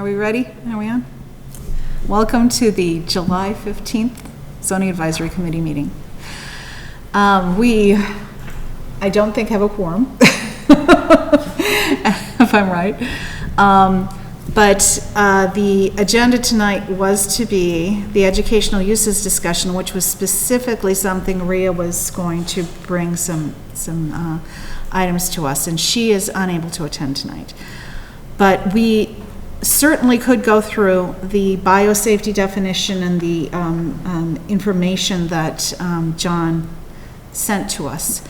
we ready? Are we on? Welcome to the July 15th Zoning Advisory Committee meeting. I don't think have a quorum, if I'm right. But the agenda tonight was to be the educational uses discussion, which was specifically something Rhea was going to bring some items to us, and she is unable to attend tonight. But we certainly could go through the biosafety definition and the information that John sent to us.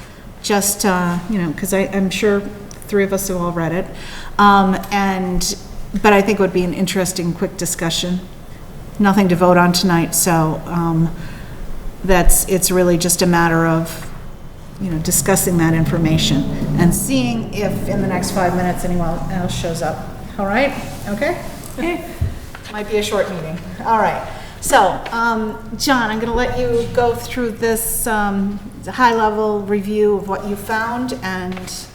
Just, because I'm sure three of us have all read it. But I think it would be an interesting, quick discussion. Nothing to vote on tonight, so it's really just a matter of, discussing that information and seeing if in the next 5 minutes anyone else shows up. All right? Okay? Might be a short meeting. All right. So, John, I'm going to let you go through this high-level review of what you found and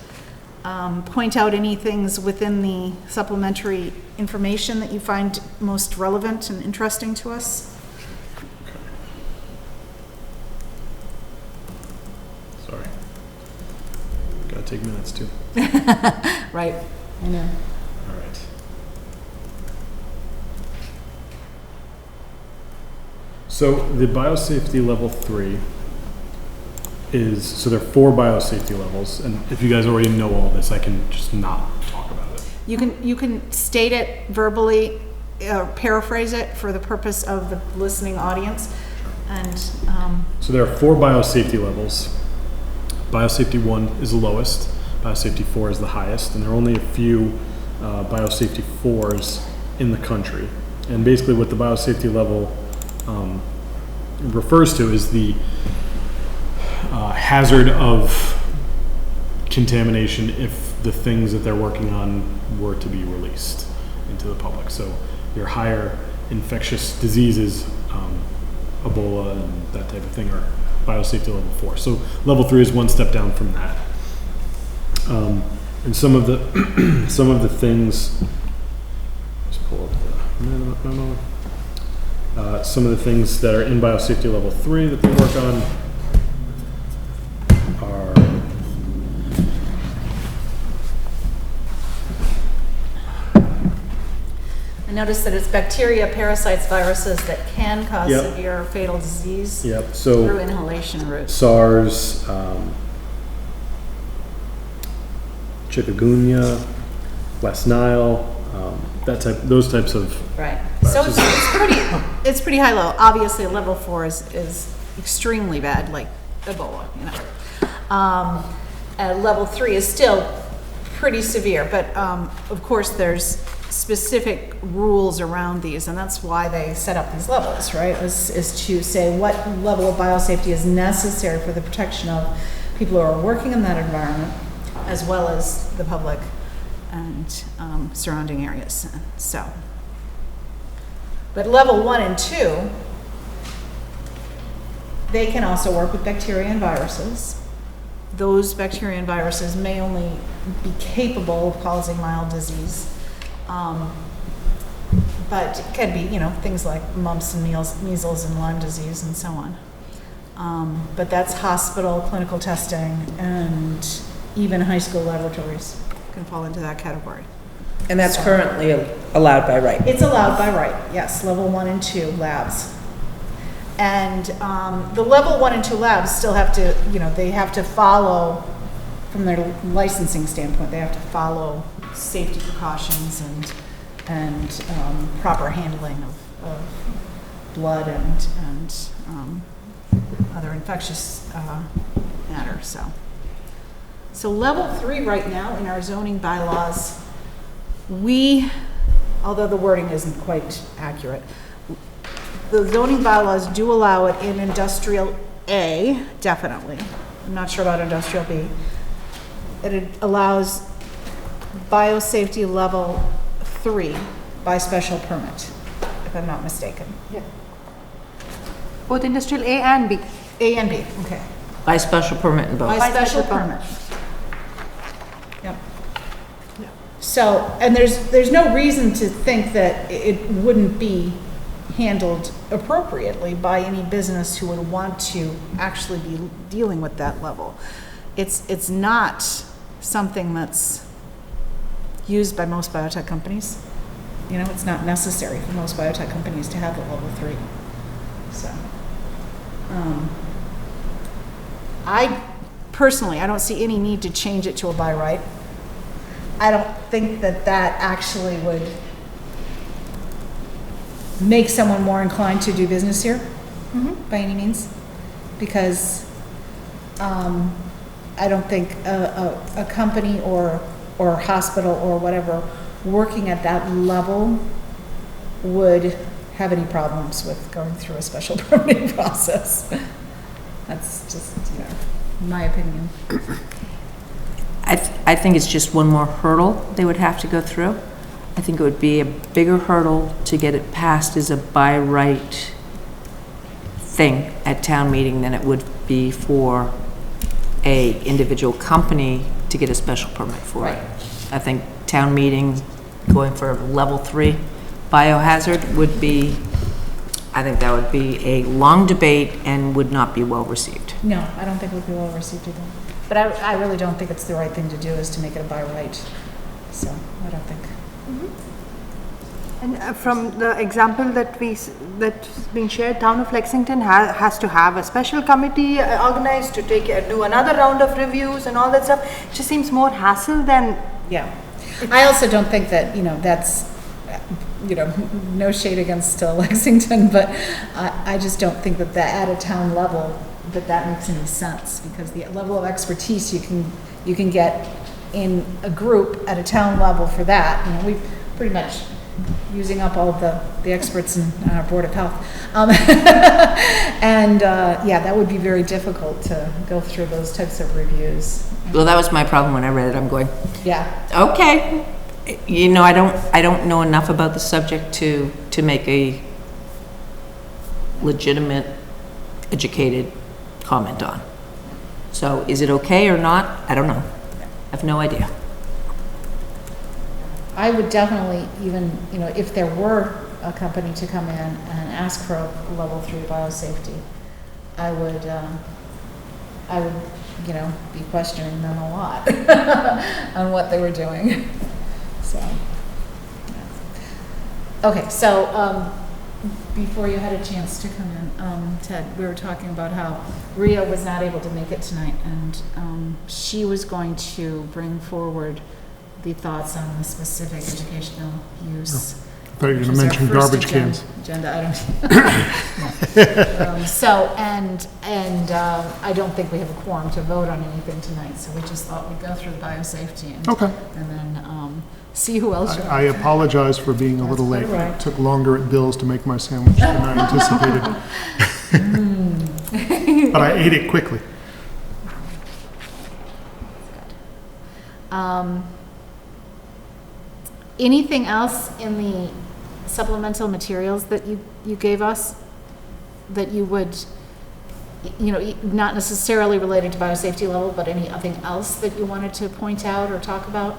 point out any things within the supplementary information that you find most relevant and interesting to us. Sorry. Gotta take minutes too. Right, I know. All right. So the biosafety level 3 so there are 4 biosafety levels, and if you guys already know all this, I can just not talk about it. You can state it verbally, paraphrase it for the purpose of the listening audience, and so there are 4 biosafety levels. Biosafety 1 is the lowest, biosafety 4 is the highest, and there are only a few biosafety 4s in the country. And basically what the biosafety level refers to is the hazard of contamination if the things that they're working on were to be released into the public. So your higher infectious diseases, Ebola and that type of thing, are biosafety level 4. So level 3 is one step down from that. And some of the things, let's pull up the memo. Some of the things that are in biosafety level 3 that they work on are I noticed that it's bacteria, parasites, viruses that can cause Yep. severe or fatal disease Yep. So through inhalation routes. SARS, chikungunya, West Nile, those types of. Right. So it's pretty high low. Obviously, level 4 is extremely bad, like Ebola. Level 3 is still pretty severe, but of course there's specific rules around these, and that's why they set up these levels, right? Is to say what level of biosafety is necessary for the protection of people who are working in that environment, as well as the public and surrounding areas. So, but level 1 and 2, they can also work with bacteria and viruses. Those bacteria and viruses may only be capable of causing mild disease, but it can be, things like mumps and measles and Lyme disease and so on. But that's hospital, clinical testing, and even high school laboratories can fall into that category. And that's currently allowed by right? It's allowed by right, yes, level 1 and 2 labs. And the level 1 and 2 labs still have to, they have to follow, from their licensing standpoint, they have to follow safety precautions and proper handling of blood and other infectious matter. So level 3 right now in our zoning bylaws, although the wording isn't quite accurate, the zoning bylaws do allow it in industrial A, definitely. I'm not sure about industrial B. It allows biosafety level 3 by special permit, if I'm not mistaken. Yeah. Both industrial A and B. A and B, okay. By special permit in both. By special permit. Yep. So, and there's no reason to think that it wouldn't be handled appropriately by any business who would want to actually be dealing with that level. It's not something that's used by most biotech companies. You know, it's not necessary for most biotech companies to have a level 3. So, I personally, I don't see any need to change it to a by right. I don't think that that actually would make someone more inclined to do business here, by any means, because I don't think a company or hospital or whatever working at that level would have any problems with going through a special permitting process. That's just, my opinion. I think it's just one more hurdle they would have to go through. I think it would be a bigger hurdle to get it passed as a by right thing at town meeting than it would be for a individual company to get a special permit for it. I think town meeting going for level 3 biohazard would be, I think that would be a long debate and would not be well received. No, I don't think it would be well received either. But I really don't think it's the right thing to do is to make it a by right. So, I don't think. And from the example that's been shared, Town of Lexington has to have a special committee organized to do another round of reviews and all that stuff. It just seems more hassle than. Yeah. I also don't think that, that's, no shade against Lexington, but I just don't think that at a town level that makes any sense, because the level of expertise you can get in a group at a town level for that, we've pretty much using up all of the experts in our Board of Health. And that would be very difficult to go through those types of reviews. Well, that was my problem when I read it. I'm going, Yeah. okay. I don't know enough about the subject to make a legitimate, educated comment on. So is it okay or not? I don't know. I have no idea. I would definitely even, if there were a company to come in and ask for a level 3 biosafety, I would, be questioning them a lot on what they were doing. So, yeah. Okay, so before you had a chance to come in, Ted, we were talking about how Rhea was not able to make it tonight, and she was going to bring forward the thoughts on the specific educational use. I thought you were going to mention garbage cans. Agenda item. I don't think we have a quorum to vote on anything tonight, so we just thought we'd go through the biosafety and then see who else. I apologize for being a little late. quite all right. It took longer at Bill's to make my sandwich than I anticipated. But I ate it quickly. Anything else in the supplemental materials that you gave us that you would, not necessarily related to biosafety level, but anything else that you wanted to point out or talk about?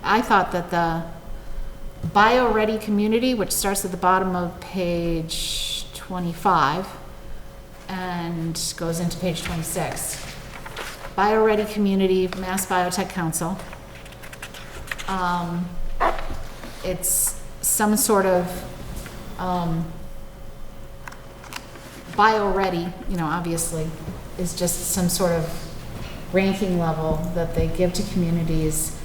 I thought that the bio-ready community, which starts at the bottom of page 25 and goes into page 26, Bio-Ready Community, Mass Biotech Council. It's some sort of bio-ready, obviously, is just some sort of ranking level that they give to communities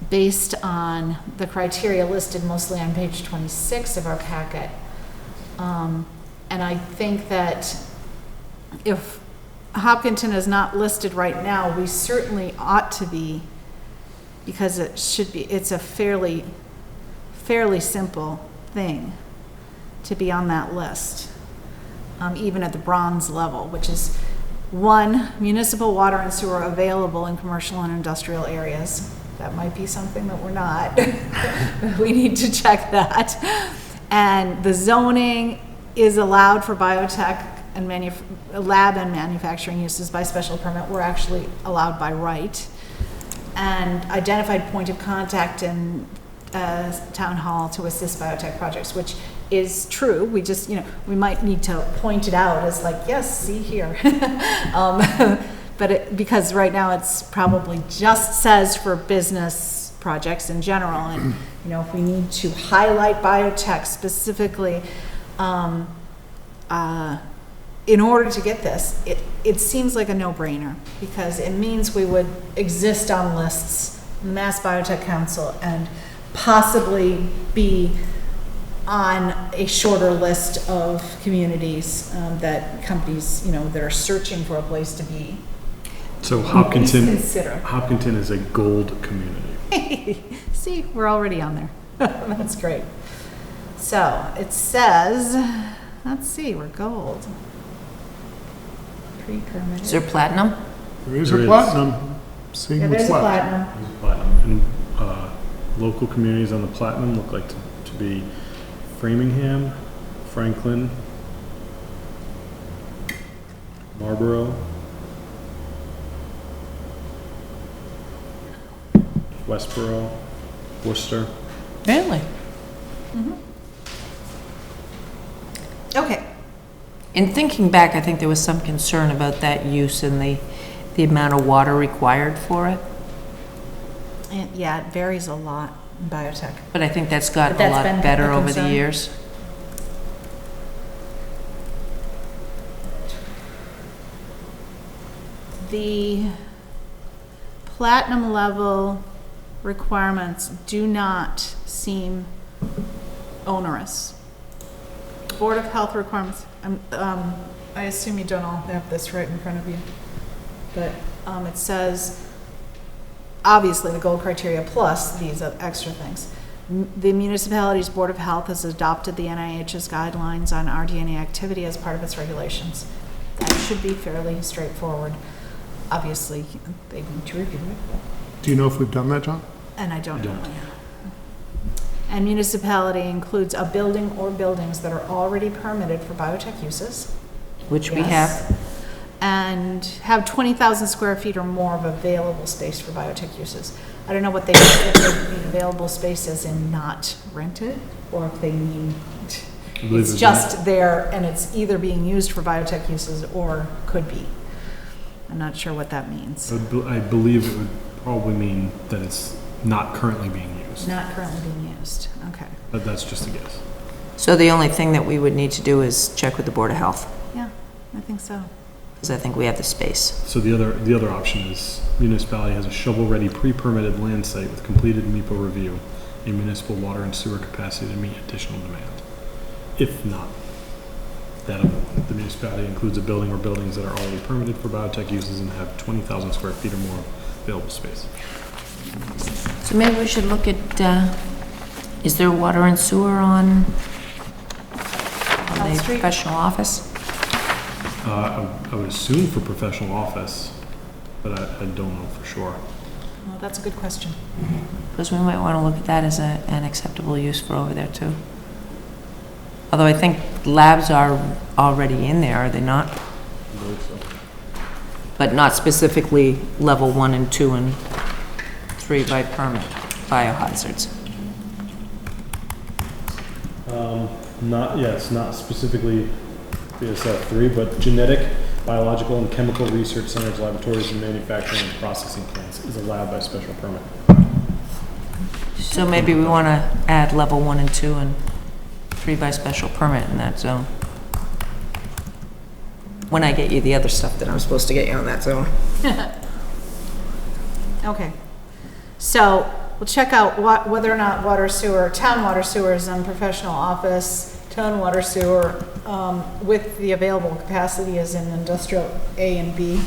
based on the criteria listed mostly on page 26 of our packet. And I think that if Hopkinton is not listed right now, we certainly ought to be, because it's a fairly simple thing to be on that list, even at the bronze level, which is 1, municipal water and sewer available in commercial and industrial areas. That might be something that we're not. We need to check that. And the zoning is allowed for biotech and lab and manufacturing uses by special permit were actually allowed by right. And identified point of contact in town hall to assist biotech projects, which is true. We just, we might need to point it out as like, yes, see here. But because right now it's probably just says for business projects in general, and if we need to highlight biotech specifically, in order to get this, it seems like a no-brainer, because it means we would exist on lists, Mass Biotech Council, and possibly be on a shorter list of communities that companies, that are searching for a place to be. So At least consider. Hopkinton is a gold community. See, we're already on there. That's great. So it says, let's see, we're gold. Pre-permitted. Is there platinum? There is There a is. platinum. See Yeah, what's there's a left. platinum. There's platinum. And local communities on the platinum look like to be Framingham, Franklin, Marlborough, Westboro, Worcester. Really? Okay. In thinking back, I think there was some concern about that use and the amount of water required for it, And yeah, it varies a lot in biotech. but I think that's gotten But a that's been lot a better over the concern? years. The platinum level requirements do not seem onerous. Board of Health requirements, I assume you don't all have this right in front of you, but it says, obviously, the gold criteria plus these extra things. The municipality's Board of Health has adopted the NIH's guidelines on rDNA activity as part of its regulations. That should be fairly straightforward. Obviously, they need to review it, Do you know if we've done that, John? and I don't know. Don't. And municipality includes a building or buildings that are already permitted for biotech uses. Which we Yes. have. And have 20,000 square feet or more of available space for biotech uses. I don't know what they mean, if they mean available space as in not rented, or if they mean believe it's it's just there and it's either being used for biotech uses or could be. I'm not sure what that means. I believe it would probably mean that it's not currently being used, Not currently being used, okay. but that's just a guess. So the only thing that we would need to do is check with the Board of Health, Yeah, I think so. because I think we have the space. So the other option is municipality has a shovel-ready pre-permitted land site with completed MIPO review, a municipal water and sewer capacity to meet additional demand. If not, that the municipality includes a building or buildings that are already permitted for biotech uses and have 20,000 square feet or more available space. So maybe we should look at, is there water and sewer on South the Street? professional office? I would assume for professional office, but I don't know for sure. Well, that's a good question. Because we might want to look at that as an acceptable use for over there too. Although I think labs are already in there, are they not? But not specifically level 1 and 2 and 3 by permit, biohazards. It's not specifically BSF 3, but genetic, biological, and chemical research centers, laboratories, and manufacturing and processing plants is allowed by special permit. So maybe we want to add level 1 and 2 and 3 by special permit in that zone. When I get you the other stuff that I'm supposed to get you on that zone. Okay. So we'll check out whether or not town water sewer is on professional office, town water sewer with the available capacity is in industrial A and B.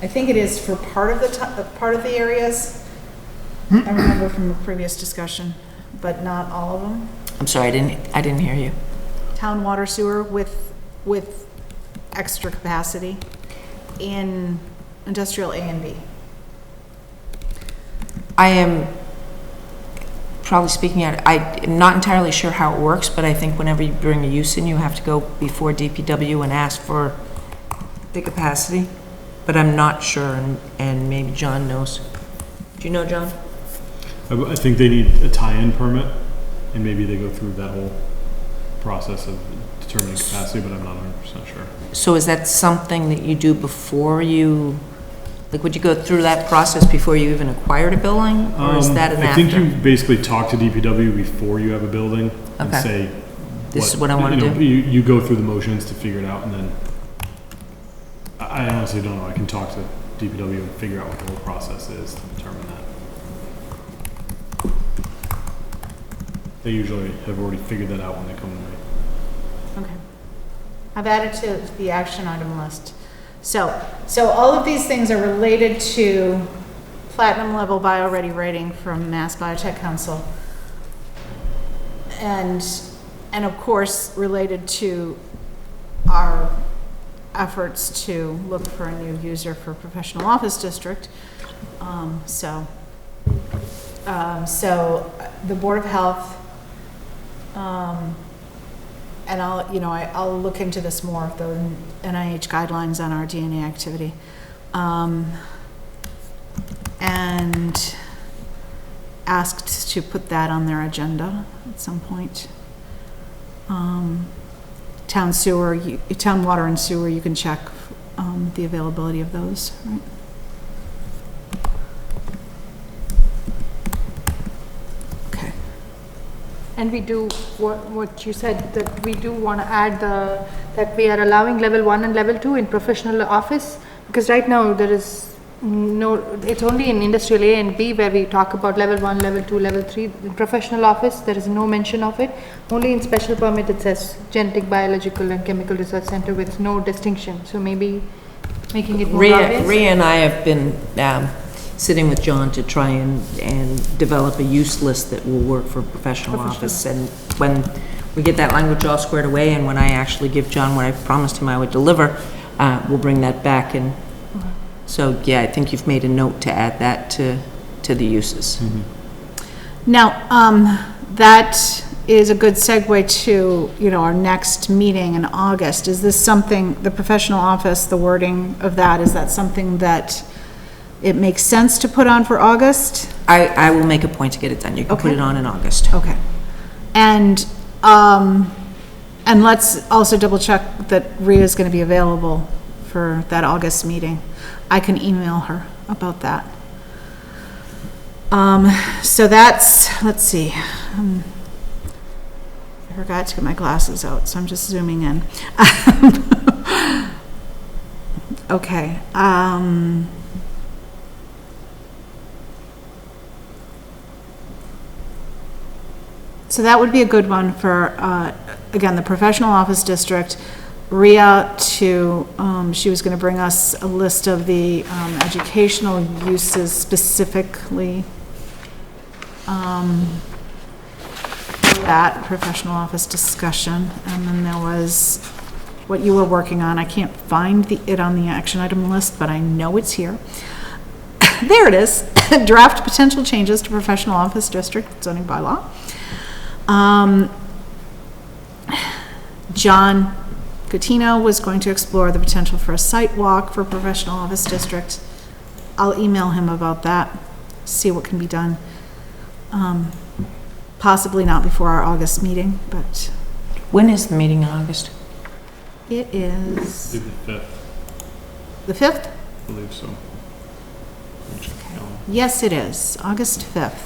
I think it is for part of the areas. I remember from a previous discussion, but not all of them. I'm sorry, I didn't hear you. Town water sewer with extra capacity in industrial A and B. I am probably speaking at, I'm not entirely sure how it works, but I think whenever you bring a use in, you have to go before DPW and ask for the capacity, but I'm not sure, and maybe John knows. Do you know, John? I think they need a tie-in permit, and maybe they go through that whole process of determining capacity, but I'm not 100% sure. So is that something that you do before you, like, would you go through that process before you even acquired a building, or is that an I after? think you basically talk to DPW before you have a building and Okay. say. This is what I wanna you know, do. You go through the motions to figure it out, and then, I honestly don't know, I can talk to DPW and figure out what the whole process is to determine that. They usually have already figured that out when they come to me. Okay. I've added to the action item list. So all of these things are related to platinum level bio-ready rating from Mass Biotech Council. And of course, related to our efforts to look for a new user for professional office district. So the Board of Health, and I'll look into this more of the NIH guidelines on our DNA activity. And asked to put that on their agenda at some point. Town sewer, town water and sewer, you can check the availability of those, right? Okay. And we do, what you said, that we do want to add that we are allowing level 1 and level 2 in professional office, because right now there is no, it's only in industrial A and B where we talk about level 1, level 2, level 3. In professional office, there is no mention of it. Only in special permit it says genetic, biological and chemical research center with no distinction. So maybe making it more obvious. Rhea and I have been sitting with John to try and develop a use list that will work for professional office. And when we get that language all squared away, and when I actually give John what I promised him I would deliver, we'll bring that back. And so, yeah, I think you've made a note to add that to the uses. Now, that is a good segue to, our next meeting in August. Is this something, the professional office, the wording of that, is that something that it makes sense to put on for August? I will make a point to get it done. You can put Okay. it on in August. Okay. And let's also double check that Rhea is going to be available for that August meeting. I can email her about that. So that's, let's see. I forgot to get my glasses out, so I'm just zooming in. Okay. So that would be a good one for, again, the professional office district. Rhea she was going to bring us a list of the educational uses specifically. That professional office discussion. And then there was what you were working on. I can't find it on the action item list, but I know it's here. There it is. Draft potential changes to professional office district zoning bylaw. John Coutinho was going to explore the potential for a site walk for professional office district. I'll email him about that, see what can be done. Possibly not before our August meeting, but When is the meeting in August? it is Did the 5th, the 5th? I believe so. Let me check the calendar. Yes, it is, August 5th.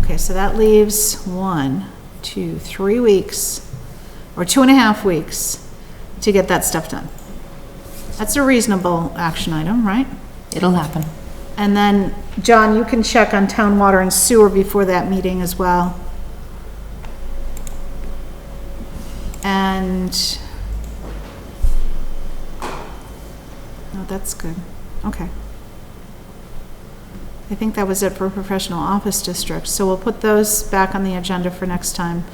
Okay, so that leaves 1, 2, 3 weeks, or 2.5 weeks to get that stuff done. That's a reasonable action item, right? It'll happen. And then, John, you can check on town water and sewer before that meeting as well. And, no, that's good. Okay. I think that was it for professional office districts, so we'll put those back on the agenda for next time.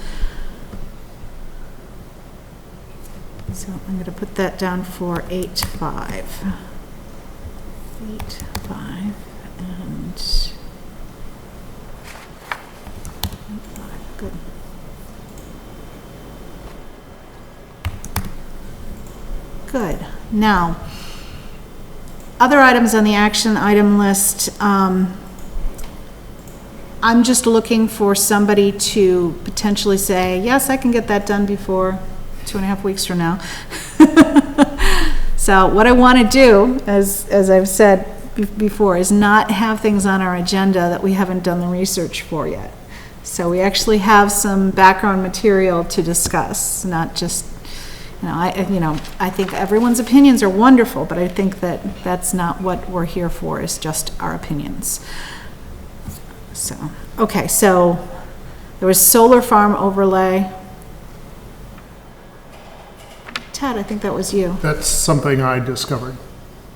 So I'm going to put that down for 8/5. 8/5, and Good. Good. Now, other items on the action item list, I'm just looking for somebody to potentially say, yes, I can get that done before 2.5 weeks from now. So what I want to do, as I've said before, is not have things on our agenda that we haven't done the research for yet. So we actually have some background material to discuss, not just, I think everyone's opinions are wonderful, but I think that that's not what we're here for, is just our opinions. So, okay, so there was solar farm overlay. Ted, I think that was you. That's something I discovered.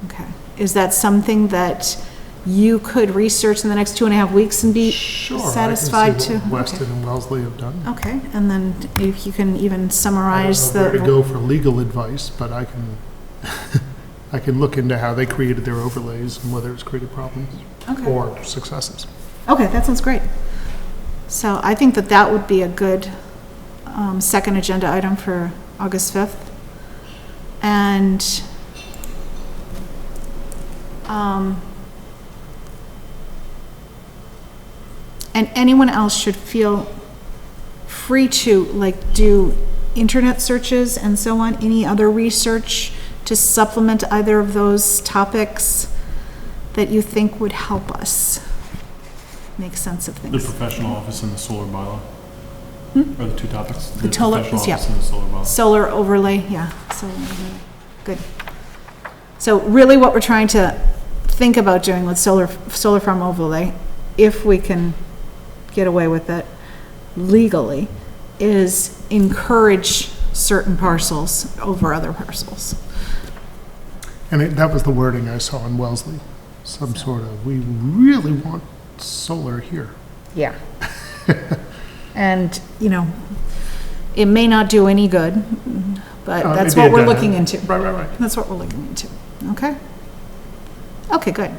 Okay. Is that something that you could research in the next 2.5 weeks and be satisfied to? Sure, I can see what Weston and Wellesley have done. Okay, and then if you can even I summarize don't know where to the, go for legal advice, but I can, I can look into how they created their overlays and whether it's created problems Okay. or successes. okay, that sounds great. So I think that that would be a good second agenda item for August 5th. And anyone else should feel free to do internet searches and so on, any other research to supplement either of those topics that you think would help us make sense of The things. professional office and the solar bylaw are the two topics. The total- professional yeah. office and the solar bylaw. Solar overlay, yeah, solar overlay, good. So really what we're trying to think about doing with solar farm overlay, if we can get away with it legally, is encourage certain parcels over other parcels. And that was the wording I saw in Wellesley. Some sort of, we really want solar here. Yeah. And, it may not do any good, but that's maybe what it we're does. looking into. Right. That's what we're looking into, okay? Okay, good.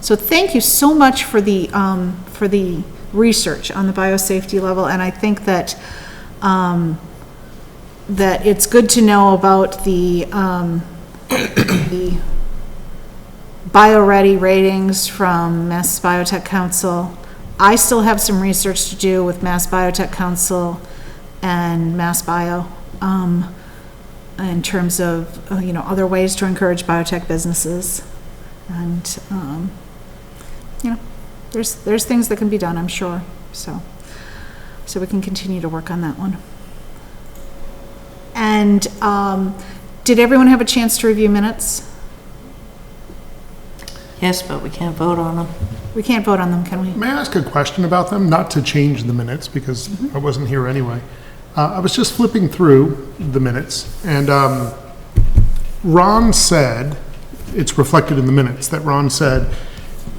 So thank you so much for the research on the biosafety level, and I think that, that it's good to know about the BioReady ratings from Mass Biotech Council. I still have some research to do with Mass Biotech Council and Mass Bio, in terms of, other ways to encourage biotech businesses. And, there's things that can be done, I'm sure, so we can continue to work on that one. And, did everyone have a chance to review minutes? Yes, but we can't vote on them. We can't vote on them, can we? May I ask a question about them? Not to change the minutes, because I wasn't here anyway. I was just flipping through the minutes, and Ron said, it's reflected in the minutes, that Ron said,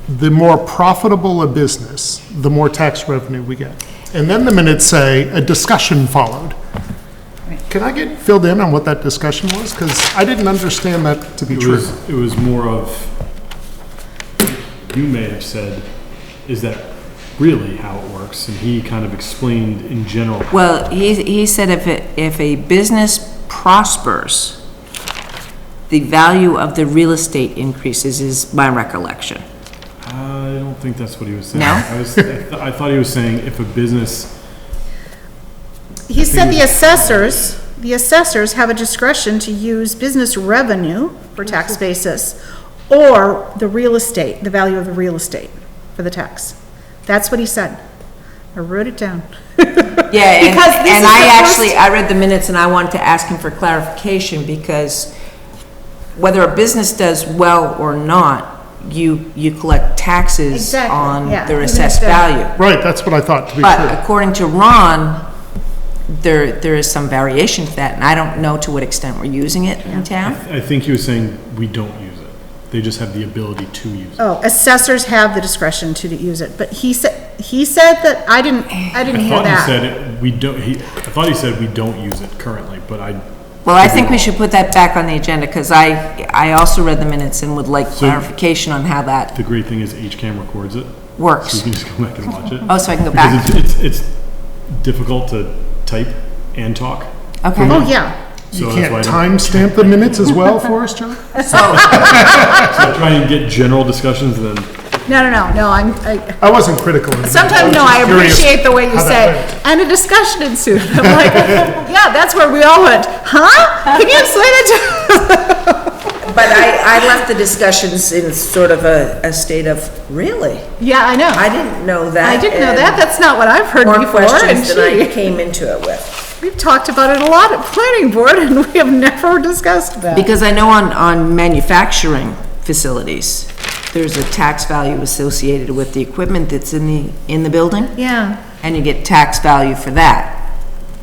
the more profitable a business, the more tax revenue we get. And then the minutes say, a discussion followed. Can I get filled in on what that discussion was? Because I didn't understand that to be true. It was more of, you may have said, is that really how it works? And he kind of explained in general. Well, he said if a business prospers, the value of the real estate increases, is my recollection. I don't think that's what he was saying. No? I thought he was saying if a business, He said the assessors have a discretion to use business revenue for tax basis or the real estate, the value of the real estate for the tax. That's what he said. I wrote it down. Yeah, Because this and is I the actually, I read the minutes and I wanted to ask him for clarification, because whether a business does well or not, you collect taxes Exactly, on yeah, their even if assessed they're- value. Right, that's what I thought to be But true. according to Ron, there is some variation to that, and I don't know to what extent we're using it in town. I think he was saying we don't use it. They just have the ability to use it. Oh, assessors have the discretion to use it, but he said that, I didn't hear I thought he that. said we don't. I thought he said we don't use it currently, but Well, I think we should put that back on the agenda, because I also read the minutes and would like clarification on how that the great thing is HCAM records it, so works. you can just go back and watch it. Oh, so I can go back? Because it's difficult to type and talk. Okay. Oh, yeah. So You that's why I can't don't- timestamp the minutes as well for us, John? So I try and get general discussions and then No, I wasn't critical. of the sometimes, minutes. no, I was just curious appreciate the way you how say, that went. and a discussion ensued. I'm like, yeah, that's where we all went, huh? Can you explain it to? But I left the discussions in sort of a state of, really? Yeah, I know. I didn't know that. I didn't know and that. That's not what I've heard More before. And questions than I gee, came into it with. we've talked about it a lot at planning board, and we have never discussed that. Because I know on manufacturing facilities, there's a tax value associated with the equipment that's in the building, Yeah, and you get tax value for that.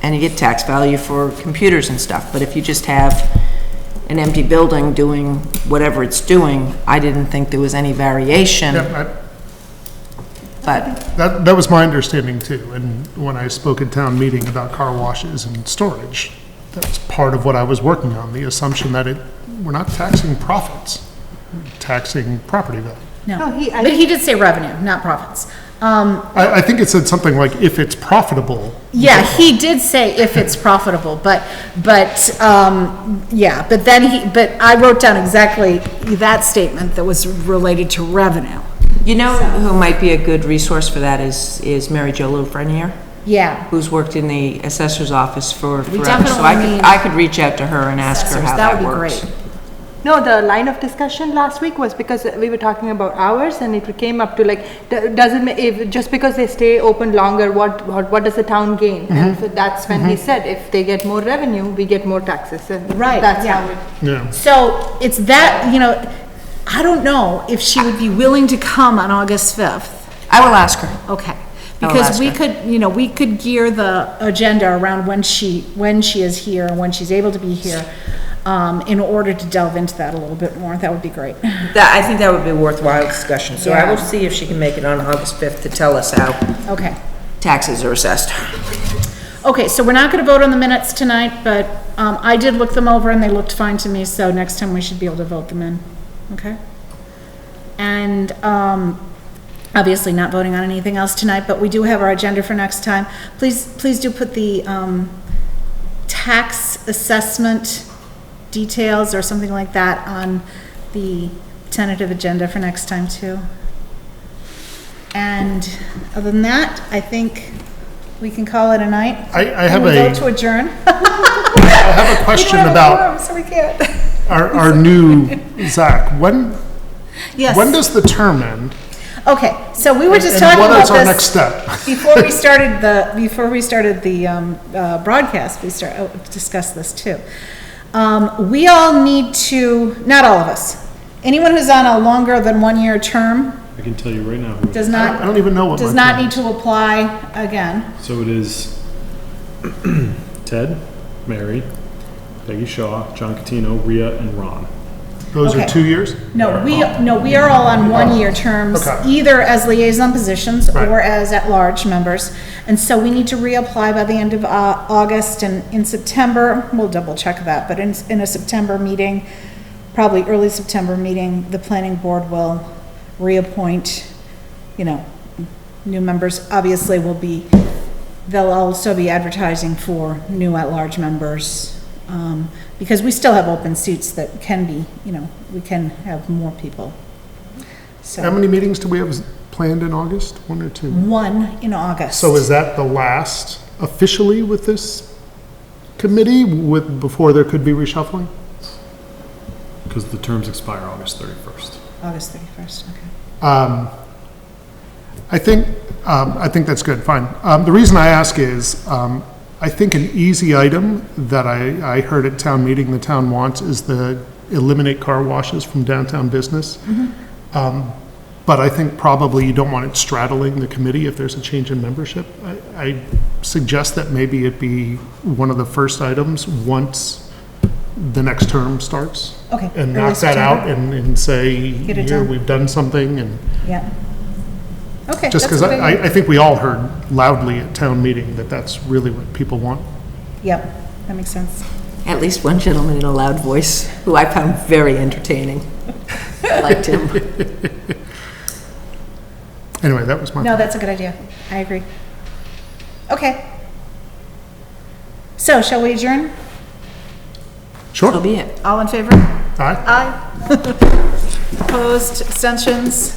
And you get tax value for computers and stuff. But if you just have an empty building doing whatever it's doing, I didn't think there was any variation, Yep, but, that was my understanding too. And when I spoke at town meeting about car washes and storage, that was part of what I was working on, the assumption that we're not taxing profits, we're taxing property value. no. No, I But he did say revenue, not profits. I think it said something like, if it's profitable. Yeah, he did say if it's profitable, yeah, but I wrote down exactly that statement that was related to revenue. you know who might be a good resource for that is Mary Jo Lafreniere, Yeah. who's worked in the assessor's office for We forever. So definitely need I could reach out to her and ask her how that would be works. great. No, the line of discussion last week was because we were talking about hours, and it came up to like, does it, if, just because they stay open longer, what does the town gain? And so that's when he said, if they get more revenue, we get more taxes, and Right, that's yeah. how it. Yeah. So it's that, I don't know if she would be willing to come on August 5th. I will ask her. Okay. I will Because ask we her. could, we could gear the agenda around when she is here and when she's able to be here, in order to delve into that a little bit more. That would be great. I think that would be a worthwhile discussion, so I will Yeah. see if she can make it on August 5th to tell us how Okay. taxes are assessed. Okay, so we're not gonna vote on the minutes tonight, but, I did look them over and they looked fine to me, so next time we should be able to vote them in, okay? And, obviously not voting on anything else tonight, but we do have our agenda for next time. Please do put the, tax assessment details or something like that on the tentative agenda for next time too. And other than that, I think we can call it a night. I have Can we a, vote to adjourn? I have a question about So we can't. our new, Zach, when Yes. does the term end? Okay, so we were just And talking what about is our this next step? before we started the broadcast. We discussed this too. We all need to, not all of us, anyone who's on a longer than 1 year term I can tell you right now who it does is. not. I don't even know what Does my not term need to apply again. So it is Ted, Mary, Peggy Shaw, John Catino, Rhea, and Ron. Those are Okay. 2 years? No, we are all on 1 year terms, Okay. either as liaison positions Right. or as at-large members. And so we need to reapply by the end of August, and in September, we'll double check that, but in a September meeting, probably early September meeting, the planning board will reappoint, new members. Obviously they'll also be advertising for new at-large members, because we still have open seats that can be, we can have more people. How So, many meetings do we have planned in August? 1 or 2? 1 in August. So is that the last officially with this committee, before there could be reshuffling? Because the terms expire August 31st. August 31st, okay. I think that's good, fine. The reason I ask is, I think an easy item that I heard at town meeting the town wants is the eliminate car washes from downtown business. But I think probably you don't want it straddling the committee if there's a change in membership. I suggest that maybe it be one of the first items once the next term starts. Okay. And early knock that out September. and say, Get it here, done. we've done something, and Yeah. Okay. just that's because a good idea. I think we all heard loudly at town meeting that that's really what people want. Yep, that makes sense. At least one gentleman in a loud voice, who I found very entertaining. I liked him. Anyway, that was my. No, that's a good idea. I agree. Okay. So shall we adjourn? So Sure. be it. All in favor? Aye. Aye. Opposed, abstentions?